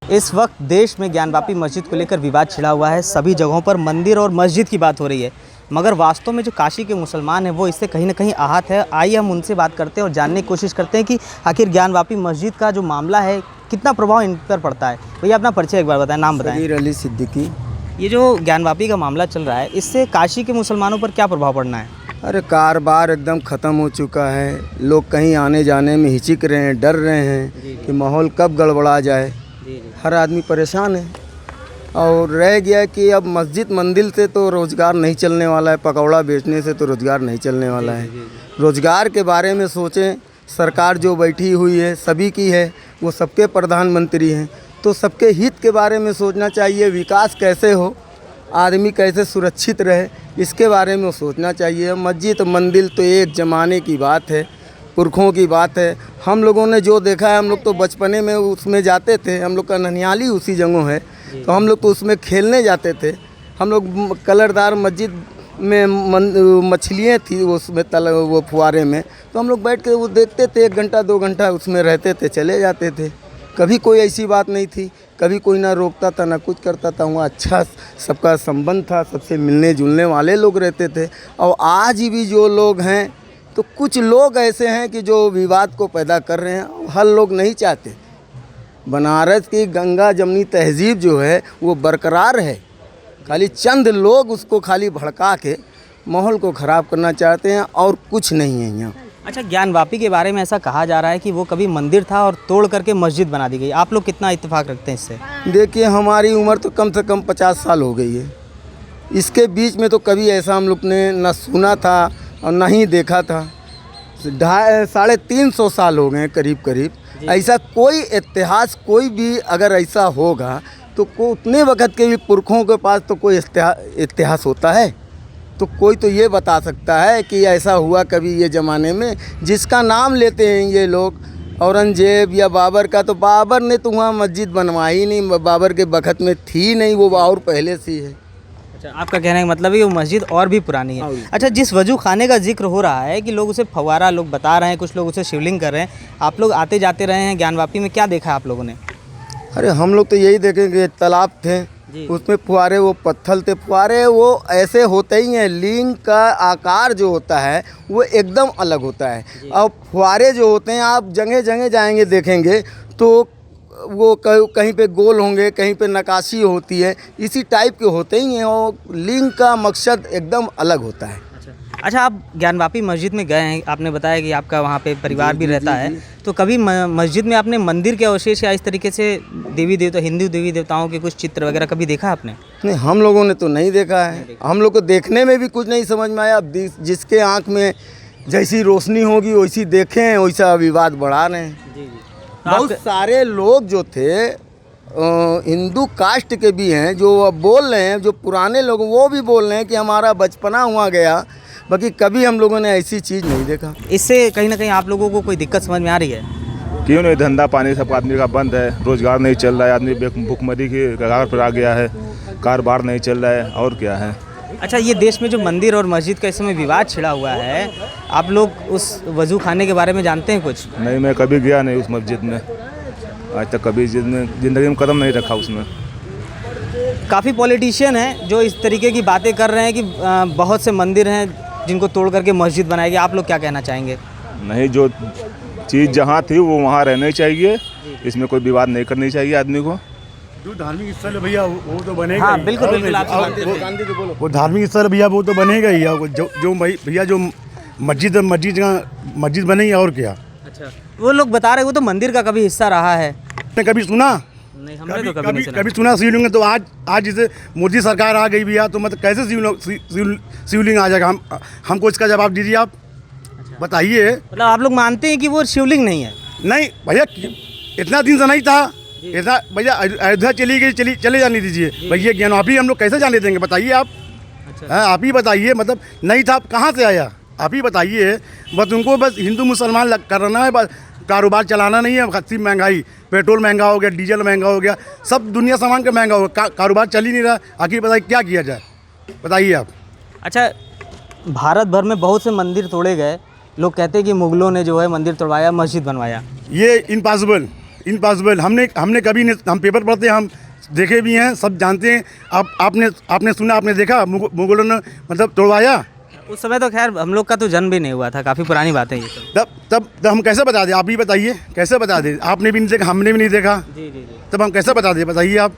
इस वक्त देश में ज्ञानवापी मस्जिद को लेकर विवाद छिड़ा हुआ है। सभी जगहों पर मंदिर और मस्जिद की बात हो रही है, मगर वास्तव में जो काशी के मुसलमान हैं वो इससे कहीं ना कहीं आहत है। आइए हम उनसे बात करते हैं और जानने की कोशिश करते हैं कि आखिर ज्ञानवापी मस्जिद का जो मामला है कितना प्रभाव इन पर पड़ता है। भैया अपना परिचय एक बार बताएं, नाम बताएं। सगीर अली सिद्दीकी। ये जो ज्ञानवापी का मामला चल रहा है, इससे काशी के मुसलमानों पर क्या प्रभाव पड़ना है? अरे कारोबार एकदम ख़त्म हो चुका है। लोग कहीं आने जाने में हिचक रहे हैं, डर रहे हैं कि माहौल कब गड़बड़ा जाए। हर आदमी परेशान है। और रह गया कि अब मस्जिद मंदिर से तो रोज़गार नहीं चलने वाला है, पकौड़ा बेचने से तो रोज़गार नहीं चलने वाला है। रोज़गार के बारे में सोचें, सरकार जो बैठी हुई है सभी की है, वो सबके प्रधानमंत्री हैं, तो सबके हित के बारे में सोचना चाहिए। विकास कैसे हो, आदमी कैसे सुरक्षित रहे, इसके बारे में सोचना चाहिए। मस्जिद मंदिर तो एक ज़माने की बात है, पुरखों की बात है। हम लोगों ने जो देखा है, हम लोग तो बचपने में उसमें जाते थे। हम लोग का ननिहाली उसी जगह है, तो हम लोग तो उसमें खेलने जाते थे। हम लोग कलरदार मस्जिद में मछलियाँ थी उसमें वो फुहारे में, तो हम लोग बैठ के वो देखते थे। 1 घंटा 2 घंटा उसमें रहते थे, चले जाते थे। कभी कोई ऐसी बात नहीं थी, कभी कोई ना रोकता था ना कुछ करता था। वहाँ अच्छा सबका संबंध था, सबसे मिलने जुलने वाले लोग रहते थे। और आज भी जो लोग हैं, तो कुछ लोग ऐसे हैं कि जो विवाद को पैदा कर रहे हैं। हर लोग नहीं चाहते। बनारस की गंगा जमनी तहजीब जो है वो बरकरार है। खाली चंद लोग उसको खाली भड़का के माहौल को ख़राब करना चाहते हैं, और कुछ नहीं है यहाँ। अच्छा, ज्ञानवापी के बारे में ऐसा कहा जा रहा है कि वो कभी मंदिर था और तोड़ करके मस्जिद बना दी गई। आप लोग कितना इत्तेफाक रखते हैं इससे? देखिए, हमारी उम्र तो कम से कम 50 साल हो गई है। इसके बीच में तो कभी ऐसा हम लोग ने न सुना था और न ही देखा था। 350 साल हो गए करीब करीब। ऐसा कोई इतिहास, कोई भी अगर ऐसा होगा तो उतने वक़्त के भी पुरखों के पास तो कोई इतिहास होता है, तो कोई तो ये बता सकता है कि ऐसा हुआ कभी ये ज़माने में। जिसका नाम लेते हैं ये लोग, औरंगजेब या बाबर का, तो बाबर ने तो वहाँ मस्जिद बनवाई नहीं। बाबर के वक़्त में थी नहीं, वो और पहले से है। अच्छा, आपका कहने का मतलब है कि वो मस्जिद और भी पुरानी है। अच्छा, जिस वजू खाने का जिक्र हो रहा है कि लोग उसे फव्वारा लोग बता रहे हैं, कुछ लोग उसे शिवलिंग कर रहे हैं, आप लोग आते जाते रहे हैं ज्ञानवापी में, क्या देखा आप लोगों ने? अरे हम लोग तो यही देखेंगे, तालाब थे, उसमें फुहारे, वो पत्थर थे। फुहारे वो ऐसे होते ही हैं। लिंग का आकार जो होता है वो एकदम अलग होता है। और फुहारे जो होते हैं, आप जगह जगह जाएंगे देखेंगे तो वो कहीं पे गोल होंगे, कहीं पे नक्काशी होती है, इसी टाइप के होते ही हैं। और लिंग का मकसद एकदम अलग होता है। अच्छा, आप ज्ञानवापी मस्जिद में गए हैं, आपने बताया कि आपका वहाँ पे परिवार भी रहता है, तो कभी मस्जिद में आपने मंदिर के अवशेष या इस तरीके से देवी देवता, हिंदू देवी देवताओं के कुछ चित्र वगैरह कभी देखा आपने? नहीं, हम लोगों ने तो नहीं देखा है। हम लोग को देखने में भी कुछ नहीं समझ में आया। जिसके आँख में जैसी रोशनी होगी वैसी देखें, वैसा विवाद बढ़ा रहे हैं। बहुत सारे लोग जो थे हिंदू कास्ट के भी हैं, जो अब बोल रहे हैं, जो पुराने लोग, वो भी बोल रहे हैं कि हमारा बचपना हुआ गया, बाकी कभी हम लोगों ने ऐसी चीज़ नहीं देखा। इससे कहीं ना कहीं आप लोगों को कोई दिक्कत समझ में आ रही है? क्यों नहीं, धंधा पानी सब आदमी का बंद है, रोज़गार नहीं चल रहा है, आदमी भुखमरी की कगार पर आ गया है, कारोबार नहीं चल रहा है, और क्या है। अच्छा, ये देश में जो मंदिर और मस्जिद का इस समय विवाद छिड़ा हुआ है, आप लोग उस वजू खाने के बारे में जानते हैं कुछ? नहीं, मैं कभी गया नहीं उस मस्जिद में, आज तक कभी ज़िंदगी में कदम नहीं रखा उसमें। काफ़ी पॉलिटिशियन हैं जो इस तरीके की बातें कर रहे हैं कि बहुत से मंदिर हैं जिनको तोड़ करके मस्जिद बनाएगी। आप लोग क्या कहना चाहेंगे? नहीं, जो चीज़ जहाँ थी वो वहाँ रहनी चाहिए, इसमें कोई विवाद नहीं करनी चाहिए आदमी को। जो धार्मिक स्थल है भैया वो तो बनेगा। हाँ, बिल्कुल बिल्कुल, आप वो धार्मिक स्थल भैया वो तो बनेगा ही। जो भैया जो मस्जिद बनेगी, और क्या। अच्छा, वो लोग बता रहे वो तो मंदिर का कभी हिस्सा रहा है। आपने कभी सुना? नहीं, हमने तो कभी नहीं सुना। कभी सुना शिवलिंग? तो आज जैसे मोदी सरकार आ गई भैया, तो मतलब कैसे शिवलिंग आ जाएगा? हमको इसका जवाब दीजिए आप। अच्छा, बताइए। मतलब आप लोग मानते हैं कि वो शिवलिंग नहीं है? नहीं भैया, इतना दिन से नहीं था। ऐसा भैया अयोध्या चली गई, चले जाने दीजिए भैया। ज्ञानवापी हम लोग कैसे जाने देंगे, बताइए आप। अच्छा, हाँ, आप ही बताइए। मतलब नहीं था, कहाँ से आया, आप ही बताइए। बस उनको बस हिंदू मुसलमान करना है, बस कारोबार चलाना नहीं है। खस्सी महंगाई, पेट्रोल महंगा हो गया, डीजल महंगा हो गया, सब दुनिया सामान का महंगा हो गया, कारोबार चल ही नहीं रहा। आखिर बताइए क्या किया जाए, बताइए आप। अच्छा, भारत भर में बहुत से मंदिर तोड़े गए। लोग कहते हैं कि मुगलों ने जो है मंदिर तोड़वाया, मस्जिद बनवाया। ये इम्पॉसिबल, इम्पॉसिबल। हमने कभी नहीं, हम पेपर पढ़ते हैं, हम देखे भी हैं, सब जानते हैं। आपने सुना, आपने देखा मुगलों ने मतलब तोड़वाया? उस समय तो खैर हम लोग का तो जन्म भी नहीं हुआ था, काफ़ी पुरानी बात है ये तो। तब हम कैसे बता दें? आप ही बताइए, कैसे बता दें? आपने भी नहीं देखा, हमने भी नहीं देखा, जी जी जी। तब हम कैसे बता दें? बताइए आप।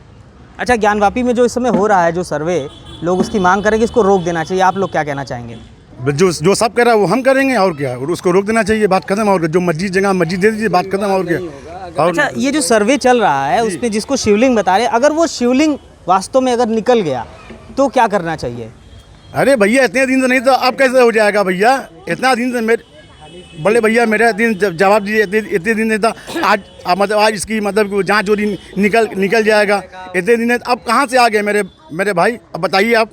अच्छा, ज्ञानवापी में जो इस समय हो रहा है जो सर्वे, लोग उसकी मांग करेंगे इसको रोक देना चाहिए, आप लोग क्या कहना चाहेंगे? जो सब कर रहा है वो हम करेंगे, और क्या, और उसको रोक देना चाहिए, बात खत्म। और जो मस्जिद जगह मस्जिद दे दीजिए, बात खत्म, और क्या। और अच्छा, ये जो सर्वे चल रहा है उसमें जिसको शिवलिंग बता रहे हैं, अगर वो शिवलिंग वास्तव में अगर निकल गया तो क्या करना चाहिए? अरे भैया, इतने दिन से नहीं तो अब कैसे हो जाएगा भैया? इतना दिन से मेरे बड़े भैया मेरा दिन जवाब दीजिए, इतने दिन नहीं था। मतलब आज इसकी मतलब जाँच जोरी निकल जाएगा, इतने दिन। अब कहाँ से आ गए मेरे भाई? अब बताइए आप,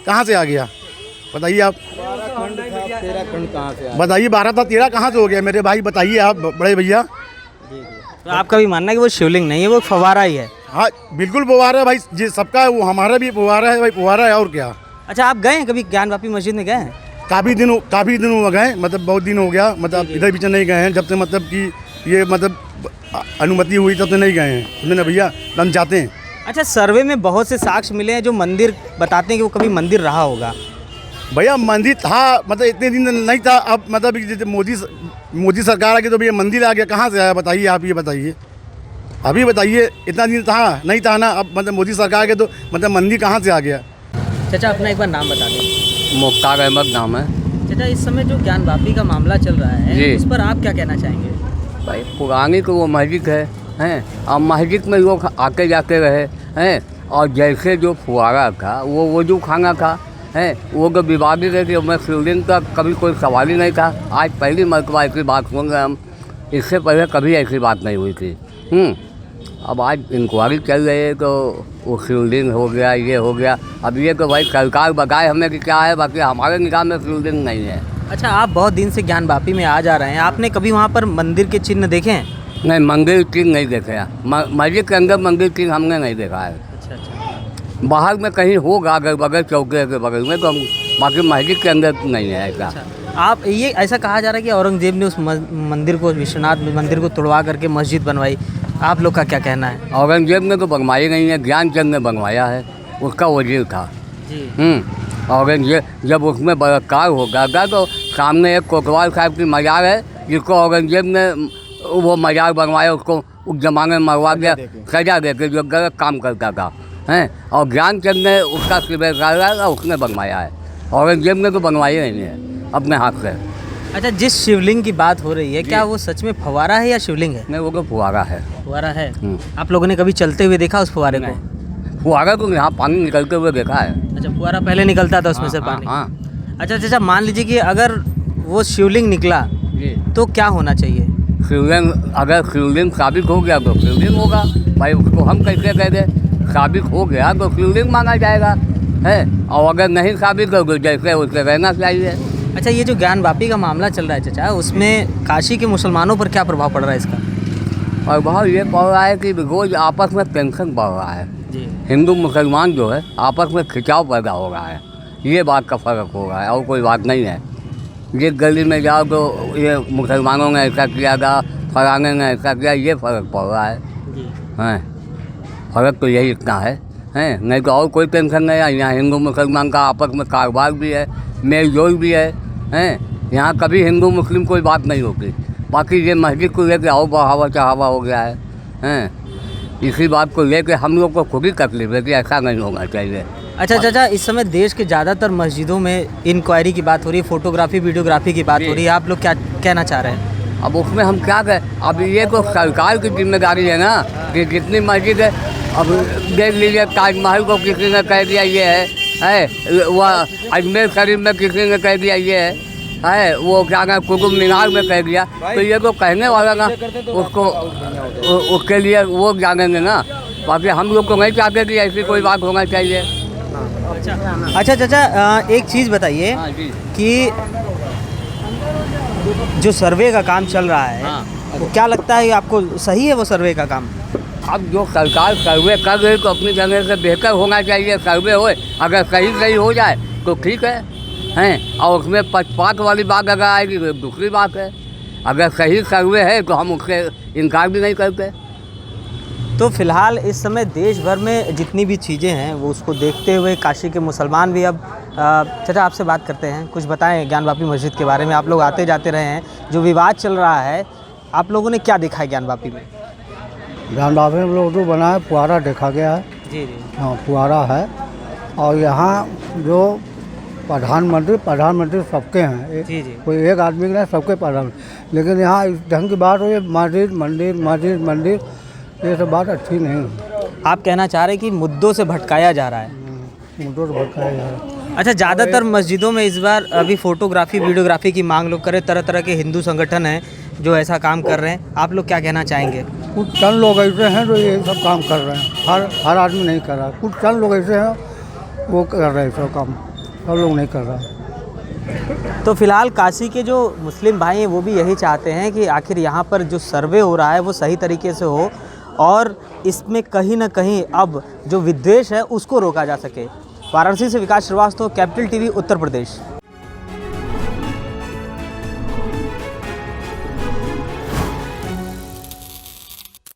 कहाँ से आ गया? बताइए आप, 13 खंड कहाँ से? बताइए, 12 था 13 कहाँ से हो गया मेरे भाई? बताइए आप बड़े भैया। तो आपका भी मानना है कि वो शिवलिंग नहीं है, वो फव्वारा ही है? हाँ बिल्कुल फव्वारा है भाई, जी सबका है, वो हमारा भी फव्वारा है भाई, फव्वारा है, और क्या। अच्छा, आप गए हैं कभी ज्ञानवापी मस्जिद में गए हैं? काफ़ी दिन हो गए, मतलब बहुत दिन हो गया, मतलब इधर पीछे नहीं गए हैं जब से, मतलब कि ये मतलब अनुमति हुई तब से नहीं गए हैं, समझे ना भैया, हम जाते हैं। अच्छा, सर्वे में बहुत से साक्ष्य मिले हैं जो मंदिर बताते हैं कि वो कभी मंदिर रहा होगा। भैया मंदिर था, मतलब इतने दिन नहीं था, अब मतलब जैसे मोदी सरकार आ गई तो भैया मंदिर आ गया, कहाँ से आया? बताइए आप, ये बताइए, अभी बताइए। इतना दिन था नहीं था ना, अब मतलब मोदी सरकार आ गई तो मतलब मंदिर कहाँ से आ गया? चाचा, अपना एक बार नाम बता दें। मुख्तार अहमद नाम है। चाचा, इस समय जो ज्ञानवापी का मामला चल रहा है जी। उस पर आप क्या कहना चाहेंगे? भाई पुरानी तो वो मस्जिद है, हैं, और मस्जिद में लोग आके जाते रहे हैं, और जैसे जो फुहारा था वो जो खाना था, हैं, वो तो विवादित है कि मैं शिवलिंग का कभी कोई सवाल ही नहीं था। आज पहली मरतबा ऐसी बात सुन रहे हम, इससे पहले कभी ऐसी बात नहीं हुई थी। अब आज इंक्वायरी चल रही है तो वो शिवलिंग हो गया, ये हो गया। अब ये तो भाई सरकार बताए हमें कि क्या है, बाकी हमारे निगाह में शिवलिंग नहीं है। अच्छा, आप बहुत दिन से ज्ञानवापी में आ जा रहे हैं, आपने कभी वहाँ पर मंदिर के चिन्ह देखे हैं? नहीं, मंदिर चिन्ह नहीं देखे हैं, मस्जिद के अंदर मंदिर चिन्ह हमने नहीं देखा है। अच्छा अच्छा। बाहर में कहीं होगा अगर बगल चौके के बगल में, तो हम, बाकी मस्जिद के अंदर नहीं है ऐसा। आप ये ऐसा कहा जा रहा है कि औरंगजेब ने उस मंदिर को, विश्वनाथ मंदिर को तोड़वा करके मस्जिद बनवाई, आप लोग का क्या कहना है? औरंगजेब ने तो बनवाई नहीं है, ज्ञानचंद ने बनवाया है, उसका वजीर था जी। औरंगजेब जब उसमें बलात्कार हो गया था तो सामने एक कोतवाल साहब की मज़ार है, जिसको औरंगजेब ने वो मज़ार बनवाया, उसको उस जमाने में मरवा दिया सजा दे के, जो गलत काम करता था, हैं, और ज्ञानचंद ने उसका स्वीकार उसने बनवाया है। औरंगजेब ने तो बनवाई नहीं है अपने हाथ से। अच्छा, जिस शिवलिंग की बात हो रही है, क्या वो सच में फव्वारा है या शिवलिंग है? नहीं, वो तो फुहारा है। फव्वारा है। आप लोगों ने कभी चलते हुए देखा उस फव्वारे को? फुहारा को यहाँ पानी निकलते हुए देखा है। अच्छा, फव्वारा पहले निकलता था उसमें से पानी? हाँ। अच्छा अच्छा, मान लीजिए कि अगर वो शिवलिंग निकला जी। तो क्या होना चाहिए? शिवलिंग, अगर शिवलिंग साबित हो गया तो शिवलिंग होगा भाई, उसको हम कैसे कह दें? साबित हो गया तो शिवलिंग माना जाएगा, है, और अगर नहीं साबित हो तो जैसे उससे रहना चाहिए। अच्छा, ये जो ज्ञानवापी का मामला चल रहा है चाचा, उसमें काशी के मुसलमानों पर क्या प्रभाव पड़ रहा है इसका? और बहुत ये पड़ रहा है कि रोज़ आपस में टेंशन बढ़ रहा है, जी। हिंदू मुसलमान जो है आपस में खिंचाव पैदा हो रहा है, ये बात का फ़र्क हो रहा है, और कोई बात नहीं है। जिस गली में जाओ तो ये मुसलमानों ने ऐसा किया था, फलाने ने ऐसा किया, ये फ़र्क पड़ रहा है, हैं, फ़र्क तो यही इतना है, हैं, नहीं तो और कोई टेंशन नहीं है। यहाँ हिंदू मुसलमान का आपस में कारोबार भी है, मेल जोल भी है, हैं, यहाँ कभी हिंदू मुस्लिम कोई बात नहीं होती। बाकी ये मस्जिद को लेकर आओ बढ़ावा चढ़ावा हो गया है, हैं, इसी बात को लेकर हम लोग को खुद ही तकलीफ है कि ऐसा नहीं होना चाहिए। अच्छा चाचा, इस समय देश के ज़्यादातर मस्जिदों में इंक्वायरी की बात हो रही है, फोटोग्राफी वीडियोग्राफी की बात हो रही है, आप लोग क्या कहना चाह रहे हैं? अब उसमें हम क्या करें? अब ये तो सरकार की जिम्मेदारी है ना कि जितनी मस्जिद है, अब देख लीजिए ताजमहल को किसी ने कह दिया ये है, वह अजमेर शरीफ में किसी ने कह दिया ये है, वो क्या कहते कुतुब मीनार में कह दिया, तो ये तो कहने वाला ना, उसको उसके लिए वो जानेंगे ना, बाकी हम लोग को नहीं चाहते कि ऐसी कोई बात होना चाहिए। अच्छा चाचा, एक चीज़ बताइए कि जो सर्वे का काम चल रहा है, वो क्या लगता है आपको सही है वो सर्वे का काम? अब जो सरकार सर्वे कर रही तो अपनी जगह से बेहतर होना चाहिए, सर्वे हो, अगर सही हो जाए तो ठीक है, हैं, और उसमें पक्षपात वाली बात अगर आएगी तो दूसरी बात है। अगर सही सर्वे है तो हम उससे इनकार भी नहीं करते। तो फिलहाल इस समय देश भर में जितनी भी चीज़ें हैं वो उसको देखते हुए काशी के मुसलमान भी अब चाचा आपसे बात करते हैं, कुछ बताएं ज्ञानवापी मस्जिद के बारे में। आप लोग आते जाते रहे हैं, जो विवाद चल रहा है आप लोगों ने क्या देखा है ज्ञानवापी में? ज्ञानवापी में लोग जो बना है फुहारा देखा गया है। जी जी हाँ फुहारा है। और यहाँ जो प्रधानमंत्री सबके हैं। जी जी कोई एक आदमी के नहीं, सबके प्रधानमंत्री। लेकिन यहाँ इस ढंग की बात हो, ये मंदिर ये सब बात अच्छी नहीं है। आप कहना चाह रहे हैं कि मुद्दों से भटकाया जा रहा है। मुद्दों से भटकाया जा रहा है। अच्छा, ज़्यादातर मस्जिदों में इस बार अभी फ़ोटोग्राफी वीडियोग्राफी की मांग लोग करें, तरह तरह के हिंदू संगठन हैं जो ऐसा काम कर रहे हैं, आप लोग क्या कहना चाहेंगे? कुछ चंद लोग ऐसे हैं जो ये सब काम कर रहे हैं, हर आदमी नहीं कर रहा। कुछ चंद लोग ऐसे हैं वो कर रहे हैं सब काम, सब लोग नहीं कर रहा। तो फिलहाल काशी के जो मुस्लिम भाई हैं वो भी यही चाहते हैं कि आखिर यहाँ पर जो सर्वे हो रहा है वो सही तरीके से हो और इसमें कहीं ना कहीं अब जो विद्वेष है उसको रोका जा सके। वाराणसी से विकास श्रीवास्तव, कैपिटल टीवी, उत्तर प्रदेश।